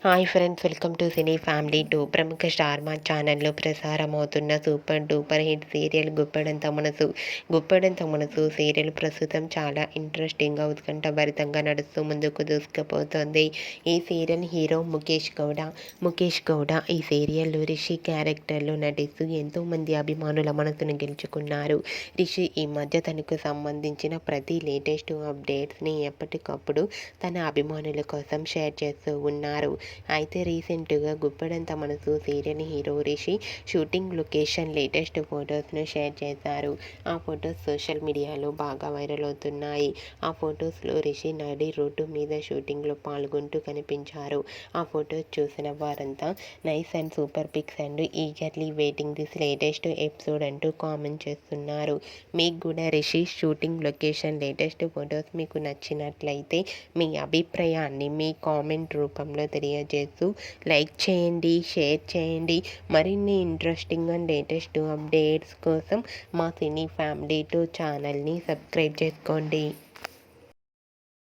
Hi friends, welcome to cine family 2. ప్రముఖ star Maa ఛానల్లో ప్రసారమవుతున్న super duper hit serial Guppedantha Manasu serial ప్రస్తుతం చాలా ఇంట్రెస్టింగ్గా ఉత్కంఠభరితంగా నడుస్తూ ముందుకు దూసుకుపోతోంది. ఈ సీరియల్ హీరో ముఖేష్ గౌడ ఈ సీరియల్లో రిషి క్యారెక్టర్లో నటిస్తూ ఎంతోమంది అభిమానుల మనసును గెలుచుకున్నారు. రిషి ఈ మధ్య తనకు సంబంధించిన ప్రతి లేటెస్ట్ అప్డేట్స్ని ఎప్పటికప్పుడు తన అభిమానుల కోసం షేర్ చేస్తూ ఉన్నారు. అయితే రీసెంట్గా Guppedantha Manasu serial hero Rishi shooting location latest ఫొటోస్ను షేర్ చేశారు. ఆ ఫొటోస్ సోషల్ మీడియాలో బాగా వైరల్ అవుతున్నాయి. ఆ ఫొటోస్లో రిషి నడి రోడ్డు మీద షూటింగ్లో పాల్గొంటూ కనిపించారు. ఆ ఫొటోస్ చూసిన వారంతా nice and super pics and eagerly waiting this latest episode అంటూ కామెంట్ చేస్తున్నారు. మీకు కూడా Rishi shooting location latest photos మీకు నచ్చినట్లయితే మీ అభిప్రాయాన్ని మీ కామెంట్ రూపంలో తెలియజేస్తూ లైక్ చేయండి, షేర్ చేయండి. మరిన్ని ఇంట్రెస్టింగ్ అండ్ లేటెస్ట్ అప్డేట్స్ కోసం మా సినీ ఫ్యామిలీ 2 ఛానల్ని సబ్స్క్రైబ్ చేసుకోండి.